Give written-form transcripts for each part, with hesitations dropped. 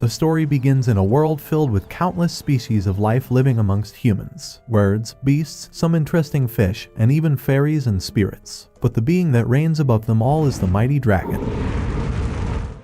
The story begins in a world filled with countless species of life living amongst humans, birds, beasts, some interesting fish, and even fairies and spirits. But the being that reigns above them all is the mighty dragon.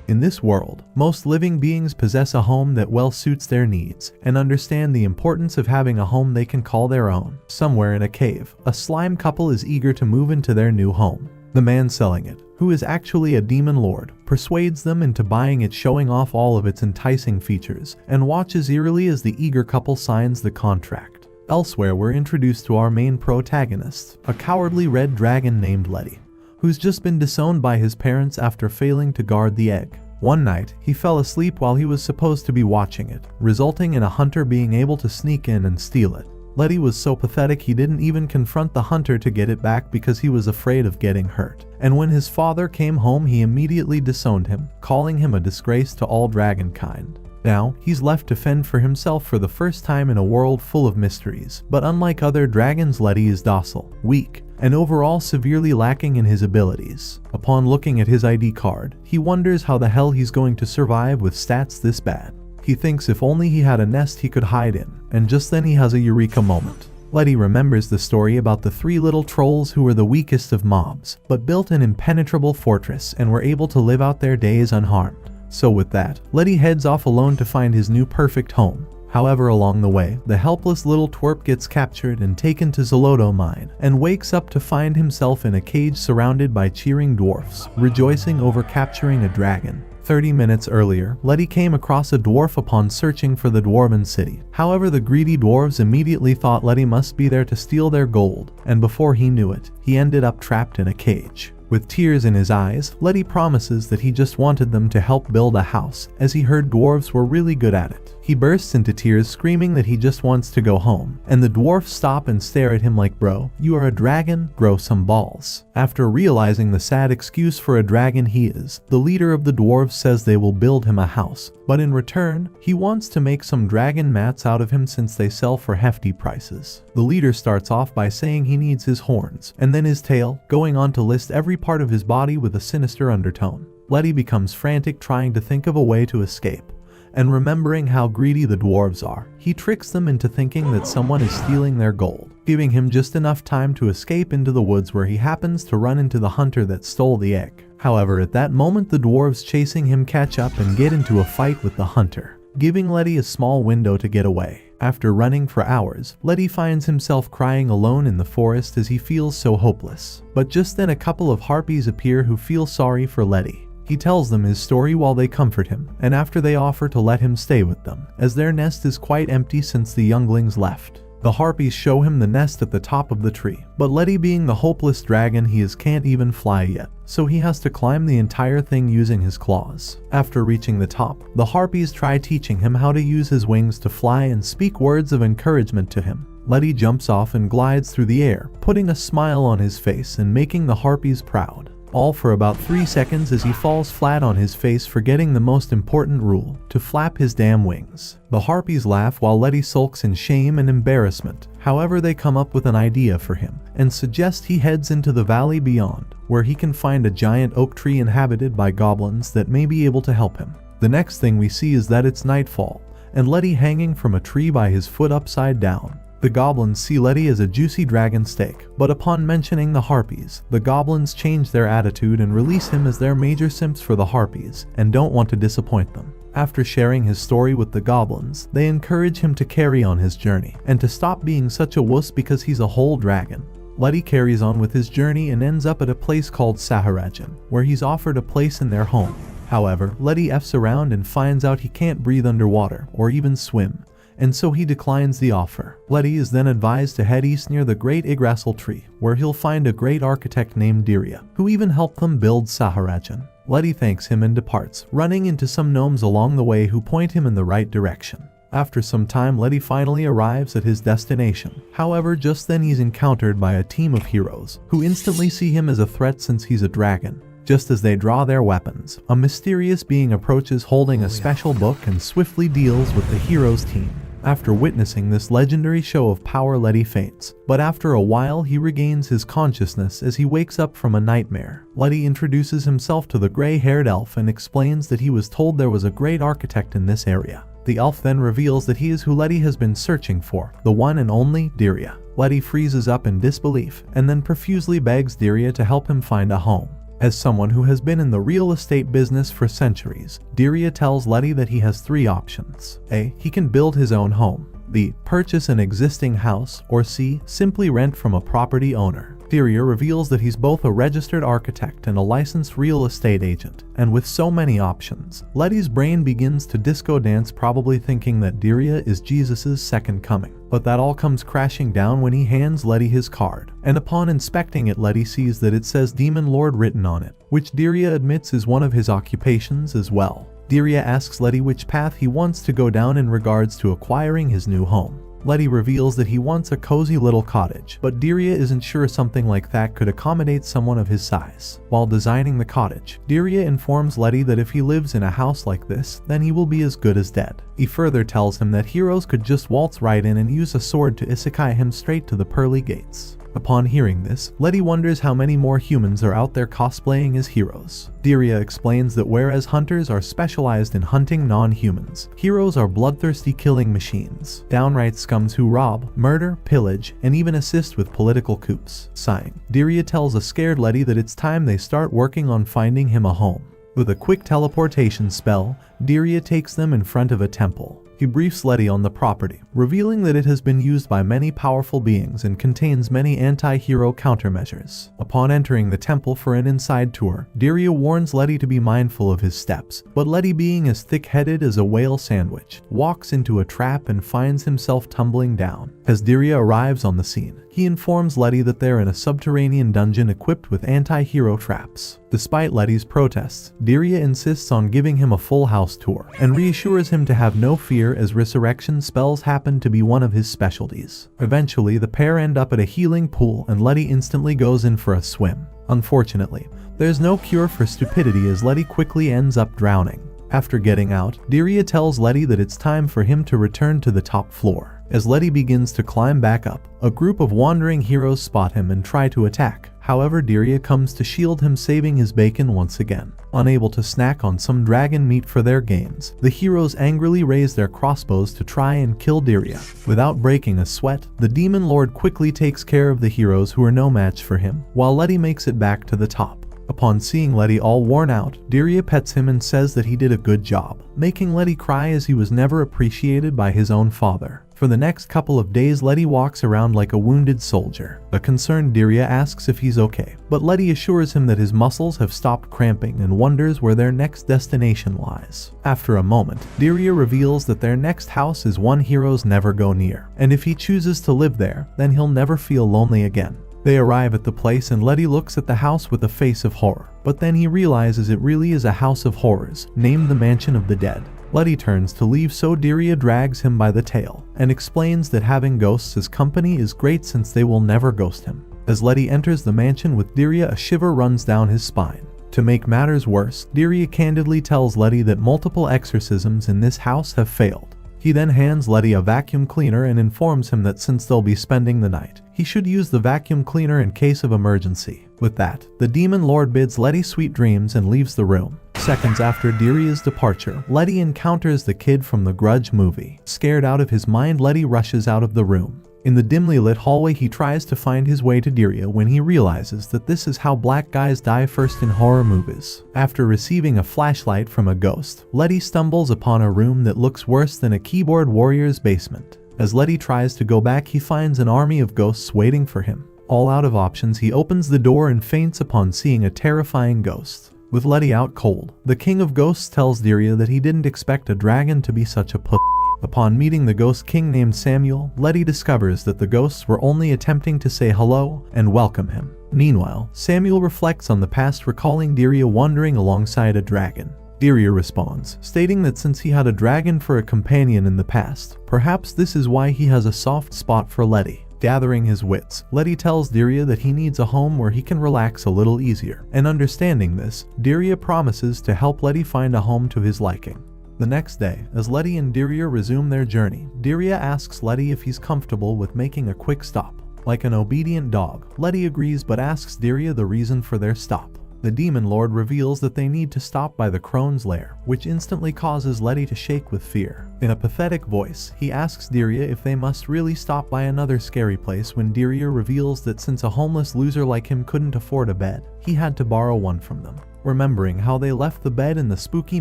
In this world, most living beings possess a home that well suits their needs and understand the importance of having a home they can call their own. Somewhere in a cave, a slime couple is eager to move into their new home. The man selling it, who is actually a demon lord, persuades them into buying it, showing off all of its enticing features, and watches eerily as the eager couple signs the contract. Elsewhere, we're introduced to our main protagonist, a cowardly red dragon named Letty, who's just been disowned by his parents after failing to guard the egg. One night, he fell asleep while he was supposed to be watching it, resulting in a hunter being able to sneak in and steal it. Letty was so pathetic he didn't even confront the hunter to get it back because he was afraid of getting hurt. And when his father came home, he immediately disowned him, calling him a disgrace to all dragonkind. Now, he's left to fend for himself for the first time in a world full of mysteries. But unlike other dragons, Letty is docile, weak, and overall severely lacking in his abilities. Upon looking at his ID card, he wonders how the hell he's going to survive with stats this bad. He thinks if only he had a nest he could hide in, and just then he has a eureka moment. Letty remembers the story about the 3 little trolls who were the weakest of mobs, but built an impenetrable fortress and were able to live out their days unharmed. So with that, Letty heads off alone to find his new perfect home. However, along the way, the helpless little twerp gets captured and taken to Zoloto Mine, and wakes up to find himself in a cage surrounded by cheering dwarfs, rejoicing over capturing a dragon. 30 minutes earlier, Letty came across a dwarf upon searching for the dwarven city. However, the greedy dwarves immediately thought Letty must be there to steal their gold, and before he knew it, he ended up trapped in a cage. With tears in his eyes, Letty promises that he just wanted them to help build a house, as he heard dwarves were really good at it. He bursts into tears, screaming that he just wants to go home, and the dwarfs stop and stare at him like, "Bro, you are a dragon, grow some balls." After realizing the sad excuse for a dragon he is, the leader of the dwarves says they will build him a house, but in return, he wants to make some dragon mats out of him since they sell for hefty prices. The leader starts off by saying he needs his horns, and then his tail, going on to list every part of his body with a sinister undertone. Letty becomes frantic, trying to think of a way to escape. And remembering how greedy the dwarves are, he tricks them into thinking that someone is stealing their gold, giving him just enough time to escape into the woods, where he happens to run into the hunter that stole the egg. However, at that moment the dwarves chasing him catch up and get into a fight with the hunter, giving Letty a small window to get away. After running for hours, Letty finds himself crying alone in the forest as he feels so hopeless. But just then a couple of harpies appear who feel sorry for Letty. He tells them his story while they comfort him, and after they offer to let him stay with them, as their nest is quite empty since the younglings left. The harpies show him the nest at the top of the tree, but Letty, being the hopeless dragon he is, can't even fly yet, so he has to climb the entire thing using his claws. After reaching the top, the harpies try teaching him how to use his wings to fly and speak words of encouragement to him. Letty jumps off and glides through the air, putting a smile on his face and making the harpies proud. All for about 3 seconds as he falls flat on his face, forgetting the most important rule, to flap his damn wings. The harpies laugh while Letty sulks in shame and embarrassment. However, they come up with an idea for him and suggest he heads into the valley beyond, where he can find a giant oak tree inhabited by goblins that may be able to help him. The next thing we see is that it's nightfall, and Letty hanging from a tree by his foot upside down. The goblins see Letty as a juicy dragon steak, but upon mentioning the harpies, the goblins change their attitude and release him as their major simps for the harpies, and don't want to disappoint them. After sharing his story with the goblins, they encourage him to carry on his journey, and to stop being such a wuss because he's a whole dragon. Letty carries on with his journey and ends up at a place called Saharajan, where he's offered a place in their home. However, Letty F's around and finds out he can't breathe underwater or even swim, and so he declines the offer. Letty is then advised to head east near the Great Yggdrasil tree, where he'll find a great architect named Diria, who even helped them build Saharajan. Letty thanks him and departs, running into some gnomes along the way who point him in the right direction. After some time, Letty finally arrives at his destination. However, just then he's encountered by a team of heroes, who instantly see him as a threat since he's a dragon. Just as they draw their weapons, a mysterious being approaches holding a special book and swiftly deals with the heroes' team. After witnessing this legendary show of power, Letty faints, but after a while he regains his consciousness as he wakes up from a nightmare. Letty introduces himself to the gray-haired elf and explains that he was told there was a great architect in this area. The elf then reveals that he is who Letty has been searching for, the one and only Diria. Letty freezes up in disbelief and then profusely begs Diria to help him find a home. As someone who has been in the real estate business for centuries, Diria tells Letty that he has 3 options. A. He can build his own home. B. Purchase an existing house. Or C. Simply rent from a property owner. Diria reveals that he's both a registered architect and a licensed real estate agent, and with so many options, Letty's brain begins to disco dance, probably thinking that Diria is Jesus' second coming. But that all comes crashing down when he hands Letty his card, and upon inspecting it, Letty sees that it says Demon Lord written on it, which Diria admits is one of his occupations as well. Diria asks Letty which path he wants to go down in regards to acquiring his new home. Letty reveals that he wants a cozy little cottage, but Diria isn't sure something like that could accommodate someone of his size. While designing the cottage, Diria informs Letty that if he lives in a house like this, then he will be as good as dead. He further tells him that heroes could just waltz right in and use a sword to isekai him straight to the pearly gates. Upon hearing this, Letty wonders how many more humans are out there cosplaying as heroes. Diria explains that whereas hunters are specialized in hunting non-humans, heroes are bloodthirsty killing machines, downright scums who rob, murder, pillage, and even assist with political coups. Sighing, Diria tells a scared Letty that it's time they start working on finding him a home. With a quick teleportation spell, Diria takes them in front of a temple. He briefs Letty on the property, revealing that it has been used by many powerful beings and contains many anti-hero countermeasures. Upon entering the temple for an inside tour, Diria warns Letty to be mindful of his steps, but Letty, being as thick-headed as a whale sandwich, walks into a trap and finds himself tumbling down. As Diria arrives on the scene, he informs Letty that they're in a subterranean dungeon equipped with anti-hero traps. Despite Letty's protests, Diria insists on giving him a full house tour and reassures him to have no fear as resurrection spells happen to be one of his specialties. Eventually, the pair end up at a healing pool and Letty instantly goes in for a swim. Unfortunately, there's no cure for stupidity as Letty quickly ends up drowning. After getting out, Diria tells Letty that it's time for him to return to the top floor. As Letty begins to climb back up, a group of wandering heroes spot him and try to attack. However, Diria comes to shield him, saving his bacon once again. Unable to snack on some dragon meat for their gains, the heroes angrily raise their crossbows to try and kill Diria. Without breaking a sweat, the Demon Lord quickly takes care of the heroes who are no match for him, while Letty makes it back to the top. Upon seeing Letty all worn out, Diria pets him and says that he did a good job, making Letty cry as he was never appreciated by his own father. For the next couple of days, Letty walks around like a wounded soldier. A concerned Diria asks if he's okay, but Letty assures him that his muscles have stopped cramping and wonders where their next destination lies. After a moment, Diria reveals that their next house is one heroes never go near, and if he chooses to live there, then he'll never feel lonely again. They arrive at the place and Letty looks at the house with a face of horror, but then he realizes it really is a house of horrors, named the Mansion of the Dead. Letty turns to leave, so Diria drags him by the tail and explains that having ghosts as company is great since they will never ghost him. As Letty enters the mansion with Diria, a shiver runs down his spine. To make matters worse, Diria candidly tells Letty that multiple exorcisms in this house have failed. He then hands Letty a vacuum cleaner and informs him that since they'll be spending the night, he should use the vacuum cleaner in case of emergency. With that, the Demon Lord bids Letty sweet dreams and leaves the room. Seconds after Diria's departure, Letty encounters the kid from the Grudge movie. Scared out of his mind, Letty rushes out of the room. In the dimly lit hallway, he tries to find his way to Diria when he realizes that this is how black guys die first in horror movies. After receiving a flashlight from a ghost, Letty stumbles upon a room that looks worse than a keyboard warrior's basement. As Letty tries to go back, he finds an army of ghosts waiting for him. All out of options, he opens the door and faints upon seeing a terrifying ghost. With Letty out cold, the King of Ghosts tells Diria that he didn't expect a dragon to be such a pussy. Upon meeting the Ghost King named Samuel, Letty discovers that the ghosts were only attempting to say hello and welcome him. Meanwhile, Samuel reflects on the past, recalling Diria wandering alongside a dragon. Diria responds, stating that since he had a dragon for a companion in the past, perhaps this is why he has a soft spot for Letty. Gathering his wits, Letty tells Diria that he needs a home where he can relax a little easier, and understanding this, Diria promises to help Letty find a home to his liking. The next day, as Letty and Dirya resume their journey, Dirya asks Letty if he's comfortable with making a quick stop. Like an obedient dog, Letty agrees but asks Dirya the reason for their stop. The Demon Lord reveals that they need to stop by the crone's lair, which instantly causes Letty to shake with fear. In a pathetic voice, he asks Dirya if they must really stop by another scary place when Dirya reveals that since a homeless loser like him couldn't afford a bed, he had to borrow one from them. Remembering how they left the bed in the spooky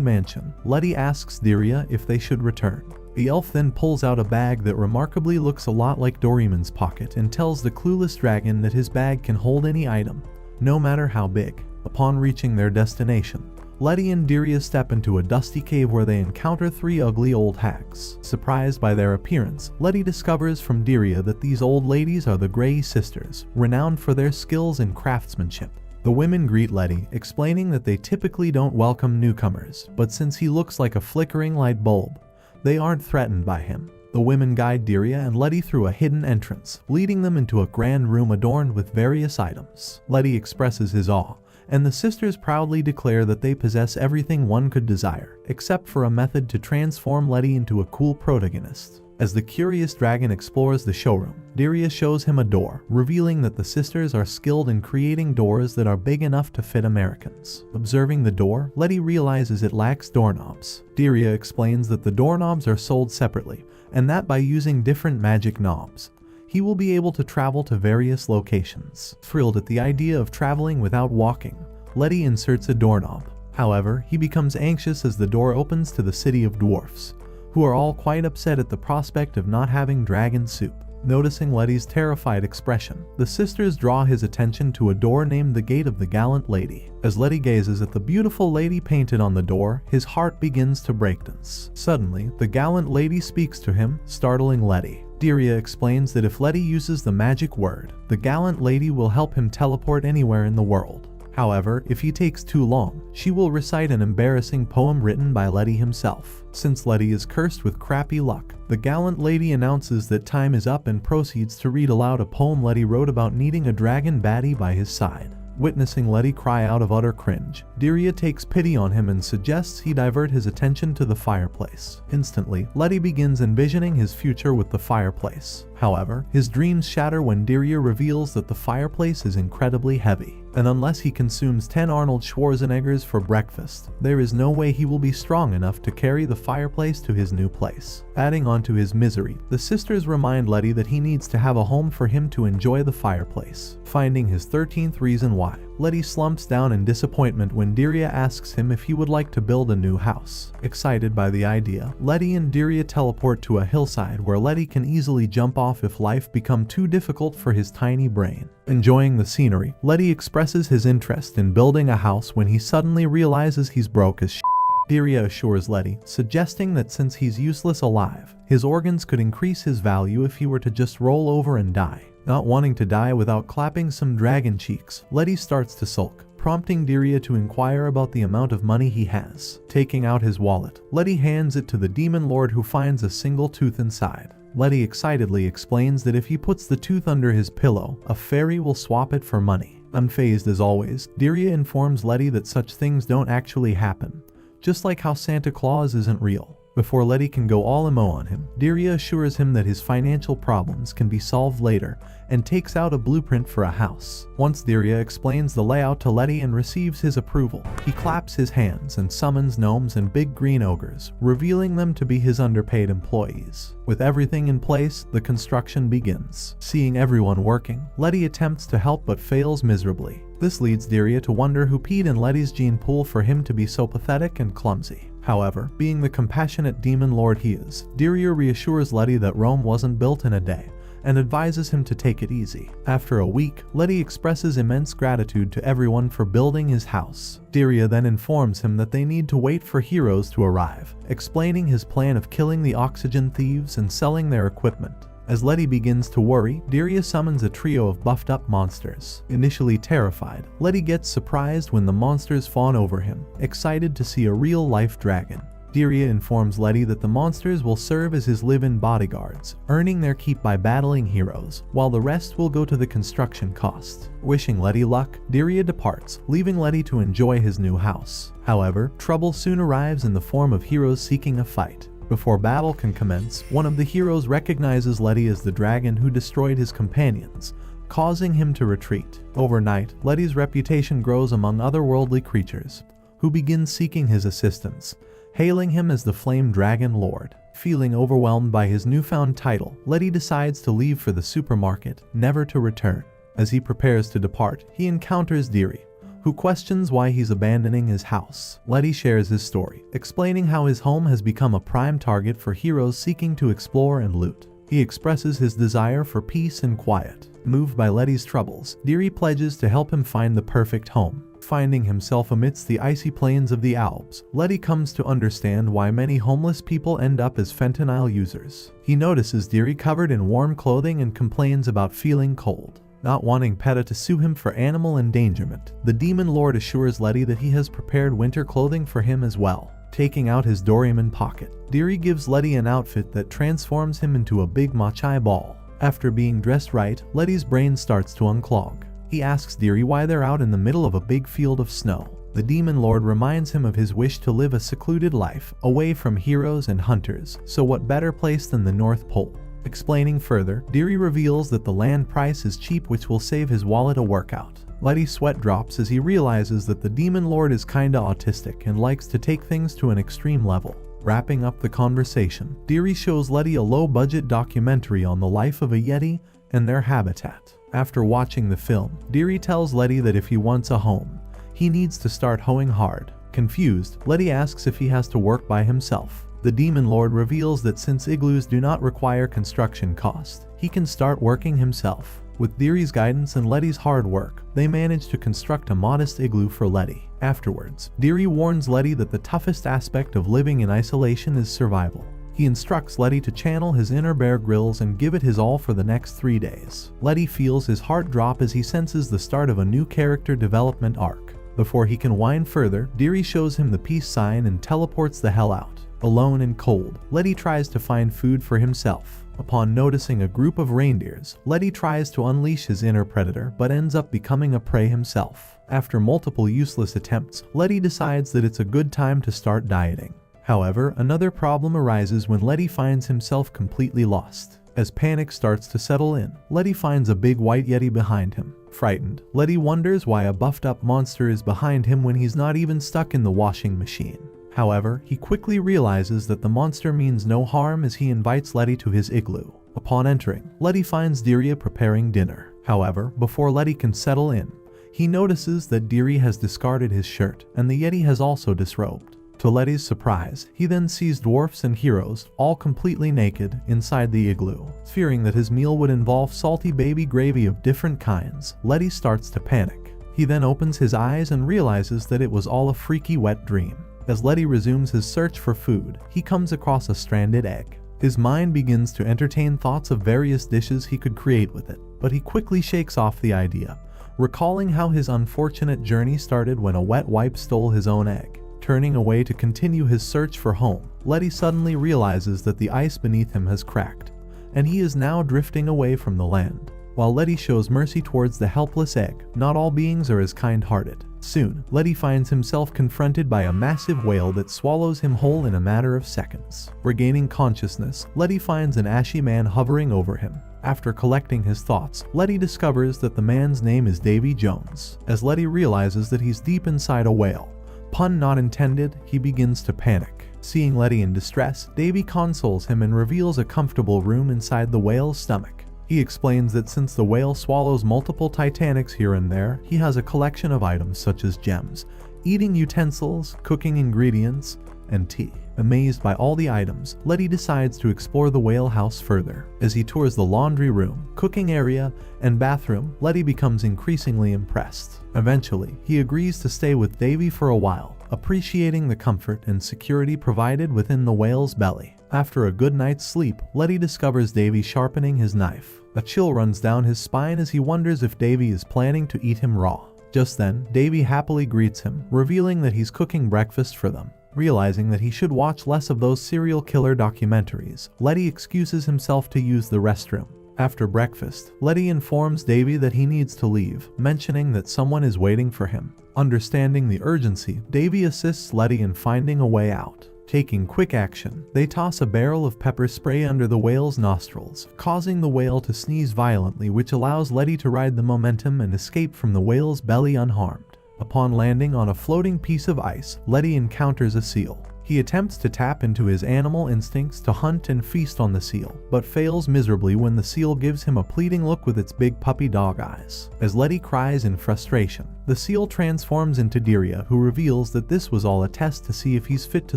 mansion, Letty asks Dirya if they should return. The elf then pulls out a bag that remarkably looks a lot like Doraemon's pocket and tells the clueless dragon that his bag can hold any item, no matter how big. Upon reaching their destination, Letty and Dirya step into a dusty cave where they encounter 3 ugly old hags. Surprised by their appearance, Letty discovers from Dirya that these old ladies are the Grey Sisters, renowned for their skills in craftsmanship. The women greet Letty, explaining that they typically don't welcome newcomers, but since he looks like a flickering light bulb, they aren't threatened by him. The women guide Dirya and Letty through a hidden entrance, leading them into a grand room adorned with various items. Letty expresses his awe, and the sisters proudly declare that they possess everything one could desire, except for a method to transform Letty into a cool protagonist. As the curious dragon explores the showroom, Dirya shows him a door, revealing that the sisters are skilled in creating doors that are big enough to fit Americans. Observing the door, Letty realizes it lacks doorknobs. Dirya explains that the doorknobs are sold separately, and that by using different magic knobs, he will be able to travel to various locations. Thrilled at the idea of traveling without walking, Letty inserts a doorknob. However, he becomes anxious as the door opens to the city of dwarfs, who are all quite upset at the prospect of not having dragon soup. Noticing Letty's terrified expression, the sisters draw his attention to a door named the Gate of the Gallant Lady. As Letty gazes at the beautiful lady painted on the door, his heart begins to breakdance. Suddenly, the Gallant Lady speaks to him, startling Letty. Dirya explains that if Letty uses the magic word, the Gallant Lady will help him teleport anywhere in the world. However, if he takes too long, she will recite an embarrassing poem written by Letty himself. Since Letty is cursed with crappy luck, the Gallant Lady announces that time is up and proceeds to read aloud a poem Letty wrote about needing a dragon baddie by his side. Witnessing Letty cry out of utter cringe, Dirya takes pity on him and suggests he divert his attention to the fireplace. Instantly, Letty begins envisioning his future with the fireplace. However, his dreams shatter when Dirya reveals that the fireplace is incredibly heavy, and unless he consumes 10 Arnold Schwarzeneggers for breakfast, there is no way he will be strong enough to carry the fireplace to his new place. Adding on to his misery, the sisters remind Letty that he needs to have a home for him to enjoy the fireplace. Finding his 13th reason why, Letty slumps down in disappointment when Dirya asks him if he would like to build a new house. Excited by the idea, Letty and Dirya teleport to a hillside where Letty can easily jump off if life becomes too difficult for his tiny brain. Enjoying the scenery, Letty expresses his interest in building a house when he suddenly realizes he's broke as shit. Dirya assures Letty, suggesting that since he's useless alive, his organs could increase his value if he were to just roll over and die. Not wanting to die without clapping some dragon cheeks, Letty starts to sulk, prompting Dirya to inquire about the amount of money he has. Taking out his wallet, Letty hands it to the Demon Lord, who finds a single tooth inside. Letty excitedly explains that if he puts the tooth under his pillow, a fairy will swap it for money. Unfazed as always, Dirya informs Letty that such things don't actually happen, just like how Santa Claus isn't real. Before Letty can go all emo on him, Dirya assures him that his financial problems can be solved later and takes out a blueprint for a house. Once Dirya explains the layout to Letty and receives his approval, he claps his hands and summons gnomes and big green ogres, revealing them to be his underpaid employees. With everything in place, the construction begins. Seeing everyone working, Letty attempts to help but fails miserably. This leads Dirya to wonder who peed in Letty's gene pool for him to be so pathetic and clumsy. However, being the compassionate demon lord he is, Dirya reassures Letty that Rome wasn't built in a day, and advises him to take it easy. After a week, Letty expresses immense gratitude to everyone for building his house. Dirya then informs him that they need to wait for heroes to arrive, explaining his plan of killing the oxygen thieves and selling their equipment. As Letty begins to worry, Dirya summons a trio of buffed up monsters. Initially terrified, Letty gets surprised when the monsters fawn over him, excited to see a real-life dragon. Diria informs Letty that the monsters will serve as his live-in bodyguards, earning their keep by battling heroes, while the rest will go to the construction cost. Wishing Letty luck, Diria departs, leaving Letty to enjoy his new house. However, trouble soon arrives in the form of heroes seeking a fight. Before battle can commence, one of the heroes recognizes Letty as the dragon who destroyed his companions, causing him to retreat. Overnight, Letty's reputation grows among otherworldly creatures, who begin seeking his assistance, hailing him as the Flame Dragon Lord. Feeling overwhelmed by his newfound title, Letty decides to leave for the supermarket, never to return. As he prepares to depart, he encounters Diria, who questions why he's abandoning his house. Letty shares his story, explaining how his home has become a prime target for heroes seeking to explore and loot. He expresses his desire for peace and quiet. Moved by Letty's troubles, Diria pledges to help him find the perfect home. Finding himself amidst the icy plains of the Alps, Letty comes to understand why many homeless people end up as fentanyl users. He notices Diria covered in warm clothing and complains about feeling cold. Not wanting PETA to sue him for animal endangerment, the Demon Lord assures Letty that he has prepared winter clothing for him as well. Taking out his Doraemon pocket, Diria gives Letty an outfit that transforms him into a big Machai ball. After being dressed right, Letty's brain starts to unclog. He asks Diria why they're out in the middle of a big field of snow. The Demon Lord reminds him of his wish to live a secluded life, away from heroes and hunters, so what better place than the North Pole? Explaining further, Diria reveals that the land price is cheap, which will save his wallet a workout. Letty's sweat drops as he realizes that the Demon Lord is kinda autistic and likes to take things to an extreme level. Wrapping up the conversation, Diria shows Letty a low-budget documentary on the life of a Yeti and their habitat. After watching the film, Diria tells Letty that if he wants a home, he needs to start hoeing hard. Confused, Letty asks if he has to work by himself. The Demon Lord reveals that since igloos do not require construction cost, he can start working himself. With Diria's guidance and Letty's hard work, they manage to construct a modest igloo for Letty. Afterwards, Diria warns Letty that the toughest aspect of living in isolation is survival. He instructs Letty to channel his inner Bear Grylls and give it his all for the next 3 days. Letty feels his heart drop as he senses the start of a new character development arc. Before he can whine further, Diria shows him the peace sign and teleports the hell out. Alone and cold, Letty tries to find food for himself. Upon noticing a group of reindeers, Letty tries to unleash his inner predator but ends up becoming a prey himself. After multiple useless attempts, Letty decides that it's a good time to start dieting. However, another problem arises when Letty finds himself completely lost. As panic starts to settle in, Letty finds a big white Yeti behind him. Frightened, Letty wonders why a buffed-up monster is behind him when he's not even stuck in the washing machine. However, he quickly realizes that the monster means no harm as he invites Letty to his igloo. Upon entering, Letty finds Diria preparing dinner. However, before Letty can settle in, he notices that Diria has discarded his shirt and the Yeti has also disrobed. To Letty's surprise, he then sees dwarfs and heroes, all completely naked, inside the igloo. Fearing that his meal would involve salty baby gravy of different kinds, Letty starts to panic. He then opens his eyes and realizes that it was all a freaky wet dream. As Letty resumes his search for food, he comes across a stranded egg. His mind begins to entertain thoughts of various dishes he could create with it, but he quickly shakes off the idea, recalling how his unfortunate journey started when a wet wipe stole his own egg. Turning away to continue his search for home, Letty suddenly realizes that the ice beneath him has cracked, and he is now drifting away from the land. While Letty shows mercy towards the helpless egg, not all beings are as kind-hearted. Soon, Letty finds himself confronted by a massive whale that swallows him whole in a matter of seconds. Regaining consciousness, Letty finds an ashy man hovering over him. After collecting his thoughts, Letty discovers that the man's name is Davy Jones. As Letty realizes that he's deep inside a whale, pun not intended, he begins to panic. Seeing Letty in distress, Davy consoles him and reveals a comfortable room inside the whale's stomach. He explains that since the whale swallows multiple Titanics here and there, he has a collection of items such as gems, eating utensils, cooking ingredients, and tea. Amazed by all the items, Letty decides to explore the whale house further. As he tours the laundry room, cooking area, and bathroom, Letty becomes increasingly impressed. Eventually, he agrees to stay with Davy for a while, appreciating the comfort and security provided within the whale's belly. After a good night's sleep, Letty discovers Davy sharpening his knife. A chill runs down his spine as he wonders if Davy is planning to eat him raw. Just then, Davy happily greets him, revealing that he's cooking breakfast for them. Realizing that he should watch less of those serial killer documentaries, Letty excuses himself to use the restroom. After breakfast, Letty informs Davy that he needs to leave, mentioning that someone is waiting for him. Understanding the urgency, Davy assists Letty in finding a way out. Taking quick action, they toss a barrel of pepper spray under the whale's nostrils, causing the whale to sneeze violently, which allows Letty to ride the momentum and escape from the whale's belly unharmed. Upon landing on a floating piece of ice, Letty encounters a seal. He attempts to tap into his animal instincts to hunt and feast on the seal, but fails miserably when the seal gives him a pleading look with its big puppy dog eyes. As Letty cries in frustration, the seal transforms into Diria, who reveals that this was all a test to see if he's fit to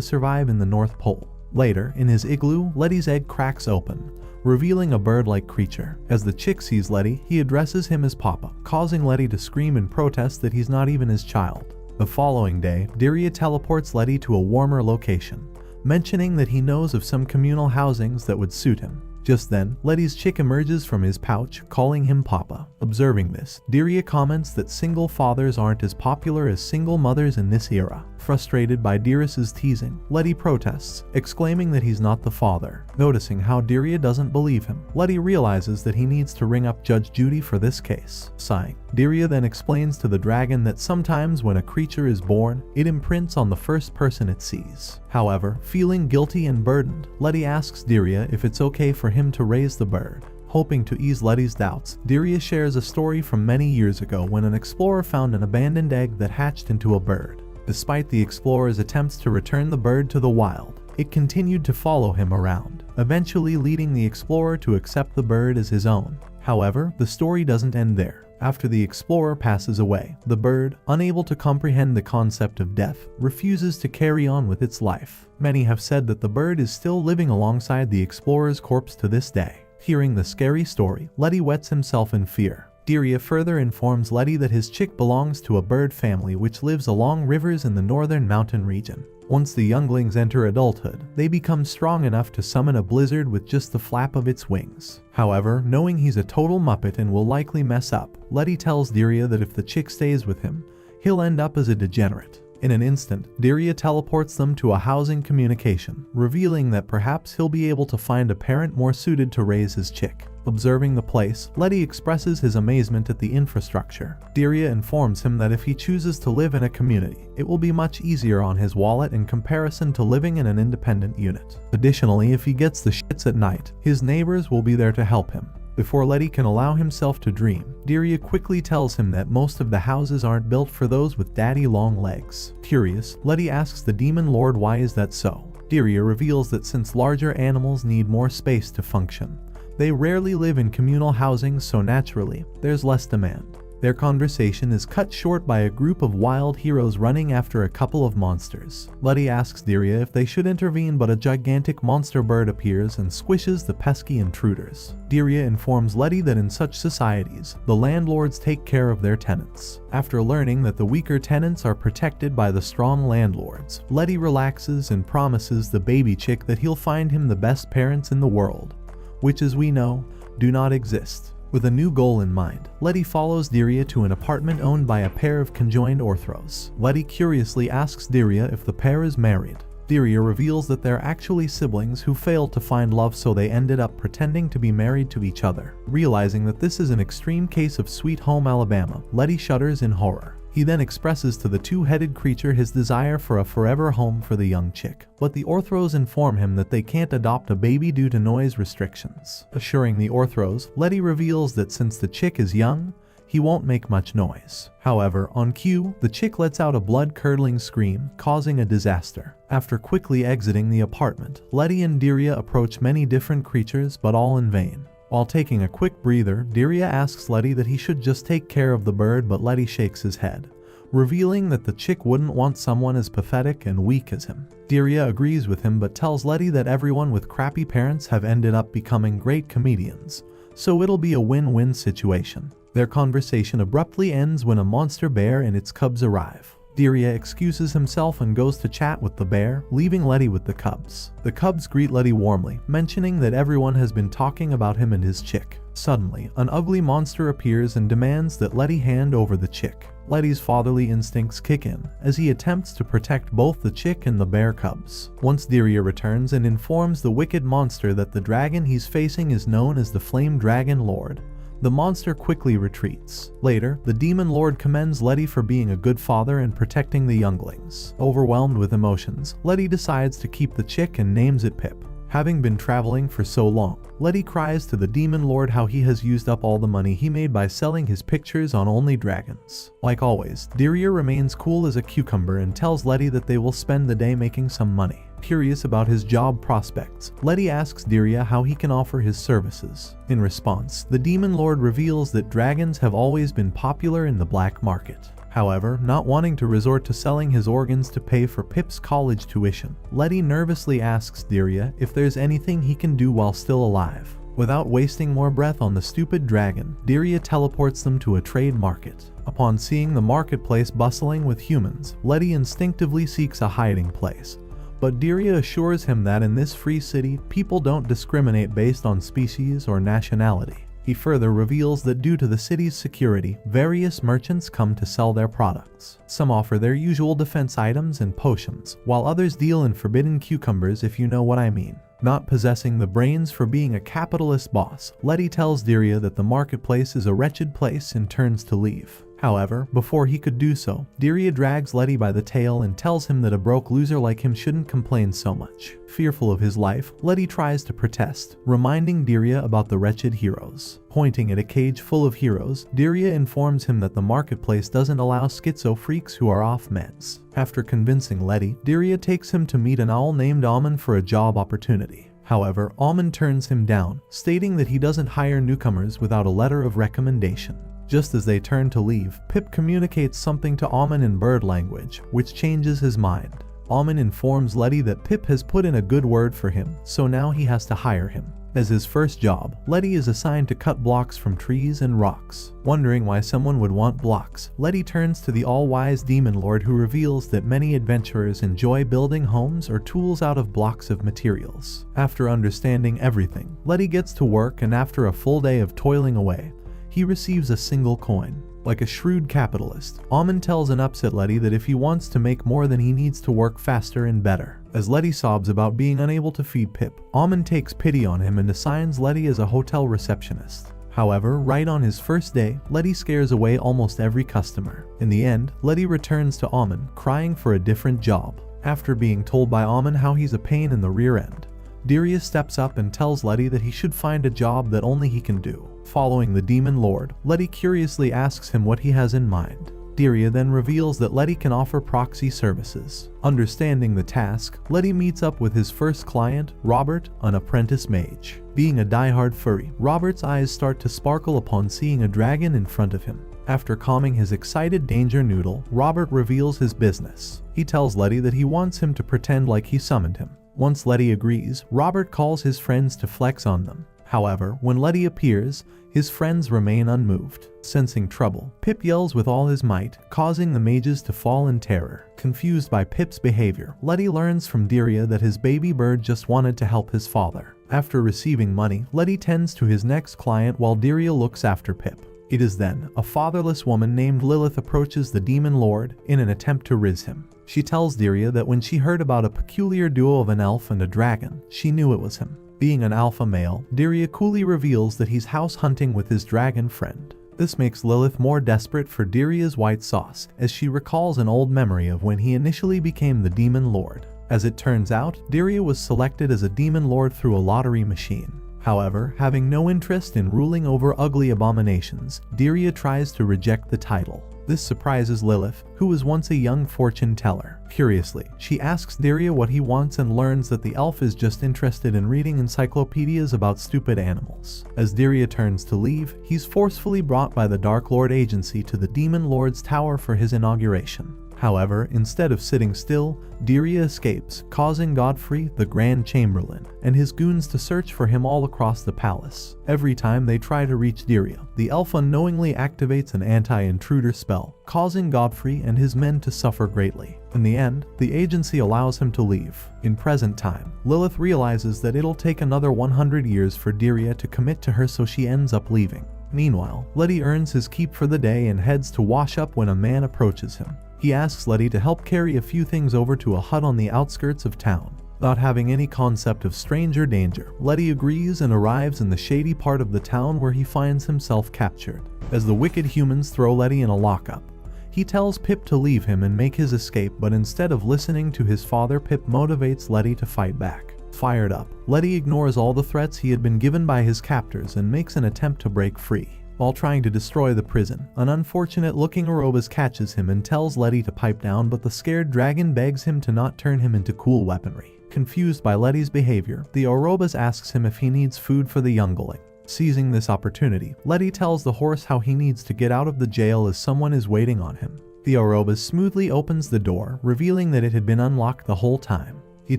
survive in the North Pole. Later, in his igloo, Letty's egg cracks open, revealing a bird-like creature. As the chick sees Letty, he addresses him as Papa, causing Letty to scream in protest that he's not even his child. The following day, Diria teleports Letty to a warmer location, mentioning that he knows of some communal housings that would suit him. Just then, Letty's chick emerges from his pouch, calling him Papa. Observing this, Diria comments that single fathers aren't as popular as single mothers in this era. Frustrated by Diris's teasing, Letty protests, exclaiming that he's not the father. Noticing how Diria doesn't believe him, Letty realizes that he needs to ring up Judge Judy for this case. Sighing, Diria then explains to the dragon that sometimes when a creature is born, it imprints on the first person it sees. However, feeling guilty and burdened, Letty asks Diria if it's okay for him to raise the bird. Hoping to ease Letty's doubts, Diria shares a story from many years ago when an explorer found an abandoned egg that hatched into a bird. Despite the explorer's attempts to return the bird to the wild, it continued to follow him around, eventually leading the explorer to accept the bird as his own. However, the story doesn't end there. After the explorer passes away, the bird, unable to comprehend the concept of death, refuses to carry on with its life. Many have said that the bird is still living alongside the explorer's corpse to this day. Hearing the scary story, Letty wets himself in fear. Diria further informs Letty that his chick belongs to a bird family which lives along rivers in the northern mountain region. Once the younglings enter adulthood, they become strong enough to summon a blizzard with just the flap of its wings. However, knowing he's a total muppet and will likely mess up, Letty tells Diria that if the chick stays with him, he'll end up as a degenerate. In an instant, Diria teleports them to a housing communication, revealing that perhaps he'll be able to find a parent more suited to raise his chick. Observing the place, Letty expresses his amazement at the infrastructure. Diria informs him that if he chooses to live in a community, it will be much easier on his wallet in comparison to living in an independent unit. Additionally, if he gets the shits at night, his neighbors will be there to help him. Before Letty can allow himself to dream, Diria quickly tells him that most of the houses aren't built for those with daddy long legs. Curious, Letty asks the demon lord why is that so. Diria reveals that since larger animals need more space to function, they rarely live in communal housing, so naturally, there's less demand. Their conversation is cut short by a group of wild heroes running after a couple of monsters. Letty asks Diria if they should intervene, but a gigantic monster bird appears and squishes the pesky intruders. Diria informs Letty that in such societies, the landlords take care of their tenants. After learning that the weaker tenants are protected by the strong landlords, Letty relaxes and promises the baby chick that he'll find him the best parents in the world, which, as we know, do not exist. With a new goal in mind, Letty follows Diria to an apartment owned by a pair of conjoined orthros. Letty curiously asks Diria if the pair is married. Diria reveals that they're actually siblings who failed to find love, so they ended up pretending to be married to each other. Realizing that this is an extreme case of Sweet Home Alabama, Letty shudders in horror. He then expresses to the two-headed creature his desire for a forever home for the young chick, but the orthros inform him that they can't adopt a baby due to noise restrictions. Assuring the orthros, Letty reveals that since the chick is young, he won't make much noise. However, on cue, the chick lets out a blood-curdling scream, causing a disaster. After quickly exiting the apartment, Letty and Diria approach many different creatures, but all in vain. While taking a quick breather, Diria asks Letty that he should just take care of the bird, but Letty shakes his head, revealing that the chick wouldn't want someone as pathetic and weak as him. Diria agrees with him but tells Letty that everyone with crappy parents have ended up becoming great comedians, so it'll be a win-win situation. Their conversation abruptly ends when a monster bear and its cubs arrive. Diria excuses himself and goes to chat with the bear, leaving Letty with the cubs. The cubs greet Letty warmly, mentioning that everyone has been talking about him and his chick. Suddenly, an ugly monster appears and demands that Letty hand over the chick. Letty's fatherly instincts kick in as he attempts to protect both the chick and the bear cubs. Once Diria returns and informs the wicked monster that the dragon he's facing is known as the Flame Dragon Lord, the monster quickly retreats. Later, the demon lord commends Letty for being a good father and protecting the younglings. Overwhelmed with emotions, Letty decides to keep the chick and names it Pip. Having been traveling for so long, Letty cries to the demon lord how he has used up all the money he made by selling his pictures on Only Dragons. Like always, Diria remains cool as a cucumber and tells Letty that they will spend the day making some money. Curious about his job prospects, Letty asks Diria how he can offer his services. In response, the demon lord reveals that dragons have always been popular in the black market. However, not wanting to resort to selling his organs to pay for Pip's college tuition, Letty nervously asks Diria if there's anything he can do while still alive. Without wasting more breath on the stupid dragon, Diria teleports them to a trade market. Upon seeing the marketplace bustling with humans, Letty instinctively seeks a hiding place. But Diria assures him that in this free city, people don't discriminate based on species or nationality. He further reveals that due to the city's security, various merchants come to sell their products. Some offer their usual defense items and potions, while others deal in forbidden cucumbers, if you know what I mean. Not possessing the brains for being a capitalist boss, Letty tells Diria that the marketplace is a wretched place and turns to leave. However, before he could do so, Diria drags Letty by the tail and tells him that a broke loser like him shouldn't complain so much. Fearful of his life, Letty tries to protest, reminding Diria about the wretched heroes. Pointing at a cage full of heroes, Diria informs him that the marketplace doesn't allow schizo freaks who are off meds. After convincing Letty, Diria takes him to meet an owl named Amon for a job opportunity. However, Amon turns him down, stating that he doesn't hire newcomers without a letter of recommendation. Just as they turn to leave, Pip communicates something to Amon in bird language, which changes his mind. Amon informs Letty that Pip has put in a good word for him, so now he has to hire him. As his first job, Letty is assigned to cut blocks from trees and rocks. Wondering why someone would want blocks, Letty turns to the all-wise demon lord who reveals that many adventurers enjoy building homes or tools out of blocks of materials. After understanding everything, Letty gets to work, and after a full day of toiling away, he receives a single coin. Like a shrewd capitalist, Amon tells an upset Letty that if he wants to make more, then he needs to work faster and better. As Letty sobs about being unable to feed Pip, Amon takes pity on him and assigns Letty as a hotel receptionist. However, right on his first day, Letty scares away almost every customer. In the end, Letty returns to Amon, crying for a different job. After being told by Amon how he's a pain in the rear end, Diria steps up and tells Letty that he should find a job that only he can do. Following the demon lord, Letty curiously asks him what he has in mind. Diria then reveals that Letty can offer proxy services. Understanding the task, Letty meets up with his first client, Robert, an apprentice mage. Being a diehard furry, Robert's eyes start to sparkle upon seeing a dragon in front of him. After calming his excited danger noodle, Robert reveals his business. He tells Letty that he wants him to pretend like he summoned him. Once Letty agrees, Robert calls his friends to flex on them. However, when Letty appears, his friends remain unmoved. Sensing trouble, Pip yells with all his might, causing the mages to fall in terror. Confused by Pip's behavior, Letty learns from Diria that his baby bird just wanted to help his father. After receiving money, Letty tends to his next client while Diria looks after Pip. It is then a fatherless woman named Lilith approaches the demon lord in an attempt to riz him. She tells Diria that when she heard about a peculiar duo of an elf and a dragon, she knew it was him. Being an alpha male, Diria coolly reveals that he's house hunting with his dragon friend. This makes Lilith more desperate for Diria's white sauce, as she recalls an old memory of when he initially became the demon lord. As it turns out, Diria was selected as a demon lord through a lottery machine. However, having no interest in ruling over ugly abominations, Diria tries to reject the title. This surprises Lilith, who was once a young fortune teller. Curiously, she asks Diria what he wants and learns that the elf is just interested in reading encyclopedias about stupid animals. As Diria turns to leave, he's forcefully brought by the Dark Lord agency to the Demon Lord's tower for his inauguration. However, instead of sitting still, Dirya escapes, causing Godfrey, the Grand Chamberlain, and his goons to search for him all across the palace. Every time they try to reach Dirya, the elf unknowingly activates an anti-intruder spell, causing Godfrey and his men to suffer greatly. In the end, the agency allows him to leave. In present time, Lilith realizes that it'll take another 100 years for Dirya to commit to her, so she ends up leaving. Meanwhile, Letty earns his keep for the day and heads to wash up when a man approaches him. He asks Letty to help carry a few things over to a hut on the outskirts of town. Not having any concept of stranger danger, Letty agrees and arrives in the shady part of the town where he finds himself captured. As the wicked humans throw Letty in a lockup, he tells Pip to leave him and make his escape, but instead of listening to his father, Pip motivates Letty to fight back. Fired up, Letty ignores all the threats he had been given by his captors and makes an attempt to break free. While trying to destroy the prison, an unfortunate-looking Orobas catches him and tells Letty to pipe down, but the scared dragon begs him to not turn him into cool weaponry. Confused by Letty's behavior, the Orobas asks him if he needs food for the youngling. Seizing this opportunity, Letty tells the horse how he needs to get out of the jail as someone is waiting on him. The Orobas smoothly opens the door, revealing that it had been unlocked the whole time. He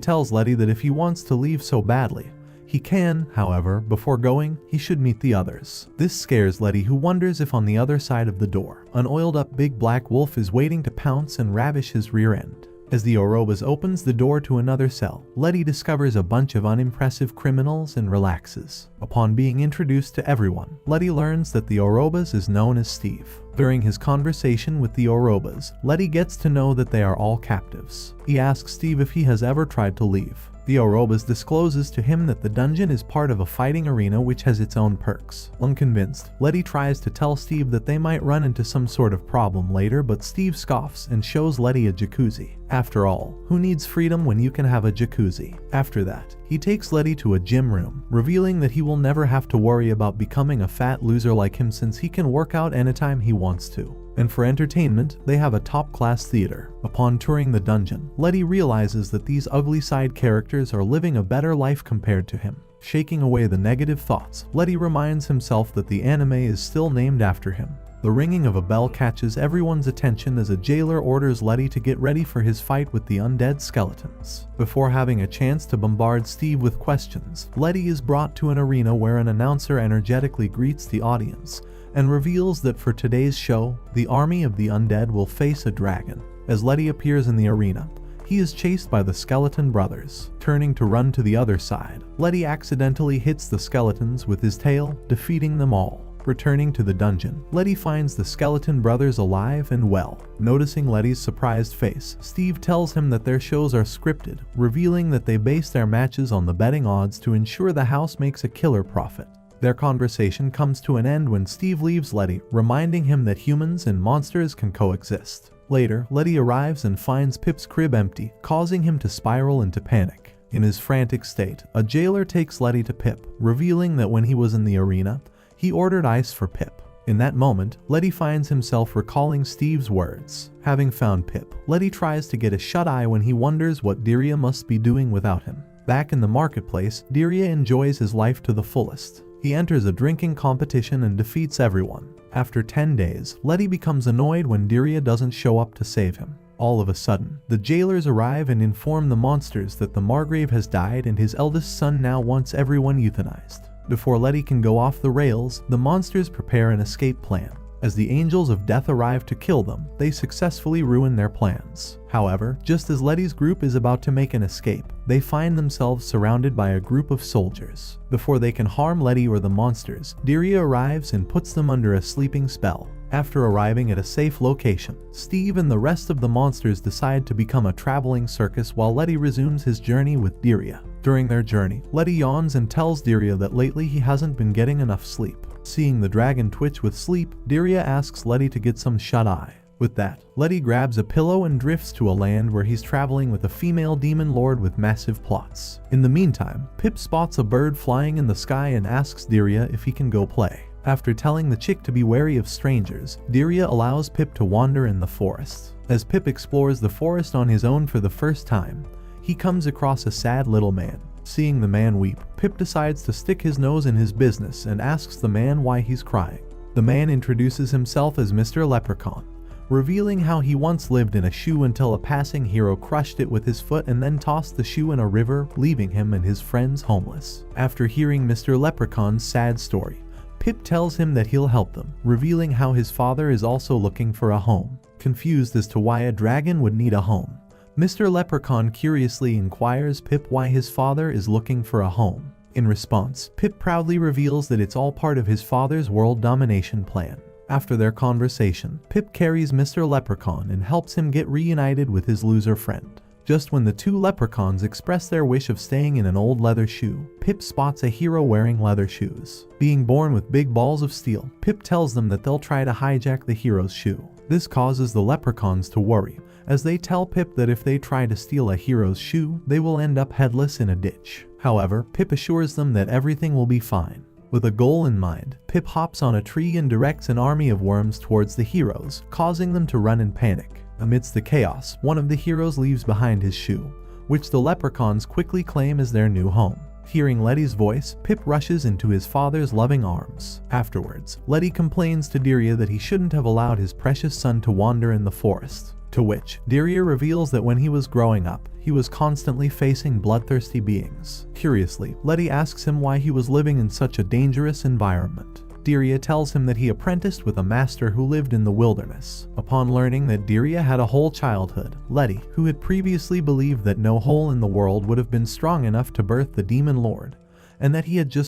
tells Letty that if he wants to leave so badly, he can. However, before going, he should meet the others. This scares Letty, who wonders if on the other side of the door, an oiled-up big black wolf is waiting to pounce and ravish his rear end. As the Orobas opens the door to another cell, Letty discovers a bunch of unimpressive criminals and relaxes. Upon being introduced to everyone, Letty learns that the Orobas is known as Steve. During his conversation with the Orobas, Letty gets to know that they are all captives. He asks Steve if he has ever tried to leave. The Orobas discloses to him that the dungeon is part of a fighting arena which has its own perks. Unconvinced, Letty tries to tell Steve that they might run into some sort of problem later, but Steve scoffs and shows Letty a jacuzzi. After all, who needs freedom when you can have a jacuzzi? After that, he takes Letty to a gym room, revealing that he will never have to worry about becoming a fat loser like him since he can work out anytime he wants to. And for entertainment, they have a top-class theater. Upon touring the dungeon, Letty realizes that these ugly side characters are living a better life compared to him. Shaking away the negative thoughts, Letty reminds himself that the anime is still named after him. The ringing of a bell catches everyone's attention as a jailer orders Letty to get ready for his fight with the undead skeletons. Before having a chance to bombard Steve with questions, Letty is brought to an arena where an announcer energetically greets the audience and reveals that for today's show, the army of the undead will face a dragon. As Letty appears in the arena, he is chased by the skeleton brothers. Turning to run to the other side, Letty accidentally hits the skeletons with his tail, defeating them all. Returning to the dungeon, Letty finds the skeleton brothers alive and well. Noticing Letty's surprised face, Steve tells him that their shows are scripted, revealing that they base their matches on the betting odds to ensure the house makes a killer profit. Their conversation comes to an end when Steve leaves Letty, reminding him that humans and monsters can coexist. Later, Letty arrives and finds Pip's crib empty, causing him to spiral into panic. In his frantic state, a jailer takes Letty to Pip, revealing that when he was in the arena, he ordered ice for Pip. In that moment, Letty finds himself recalling Steve's words. Having found Pip, Letty tries to get a shut-eye when he wonders what Dirya must be doing without him. Back in the marketplace, Dirya enjoys his life to the fullest. He enters a drinking competition and defeats everyone. After 10 days, Letty becomes annoyed when Dirya doesn't show up to save him. All of a sudden, the jailers arrive and inform the monsters that the Margrave has died and his eldest son now wants everyone euthanized. Before Letty can go off the rails, the monsters prepare an escape plan. As the angels of death arrive to kill them, they successfully ruin their plans. However, just as Letty's group is about to make an escape, they find themselves surrounded by a group of soldiers. Before they can harm Letty or the monsters, Dirya arrives and puts them under a sleeping spell. After arriving at a safe location, Steve and the rest of the monsters decide to become a traveling circus while Letty resumes his journey with Dirya. During their journey, Letty yawns and tells Dirya that lately he hasn't been getting enough sleep. Seeing the dragon twitch with sleep, Dirya asks Letty to get some shut-eye. With that, Letty grabs a pillow and drifts to a land where he's traveling with a female demon lord with massive plots. In the meantime, Pip spots a bird flying in the sky and asks Dirya if he can go play. After telling the chick to be wary of strangers, Dirya allows Pip to wander in the forest. As Pip explores the forest on his own for the first time, he comes across a sad little man. Seeing the man weep, Pip decides to stick his nose in his business and asks the man why he's crying. The man introduces himself as Mr. Leprechaun, revealing how he once lived in a shoe until a passing hero crushed it with his foot and then tossed the shoe in a river, leaving him and his friends homeless. After hearing Mr. Leprechaun's sad story, Pip tells him that he'll help them, revealing how his father is also looking for a home. Confused as to why a dragon would need a home, Mr. Leprechaun curiously inquires Pip why his father is looking for a home. In response, Pip proudly reveals that it's all part of his father's world domination plan. After their conversation, Pip carries Mr. Leprechaun and helps him get reunited with his loser friend. Just when the two leprechauns express their wish of staying in an old leather shoe, Pip spots a hero wearing leather shoes. Being born with big balls of steel, Pip tells them that they'll try to hijack the hero's shoe. This causes the leprechauns to worry, as they tell Pip that if they try to steal a hero's shoe, they will end up headless in a ditch. However, Pip assures them that everything will be fine. With a goal in mind, Pip hops on a tree and directs an army of worms towards the heroes, causing them to run in panic. Amidst the chaos, one of the heroes leaves behind his shoe, which the leprechauns quickly claim as their new home. Hearing Letty's voice, Pip rushes into his father's loving arms. Afterwards, Letty complains to Daria that he shouldn't have allowed his precious son to wander in the forest. To which, Daria reveals that when he was growing up, he was constantly facing bloodthirsty beings. Curiously, Letty asks him why he was living in such a dangerous environment. Daria tells him that he apprenticed with a master who lived in the wilderness. Upon learning that Daria had a whole childhood, Letty, who had previously believed that no hole in the world would have been strong enough to birth the demon lord, and that he had just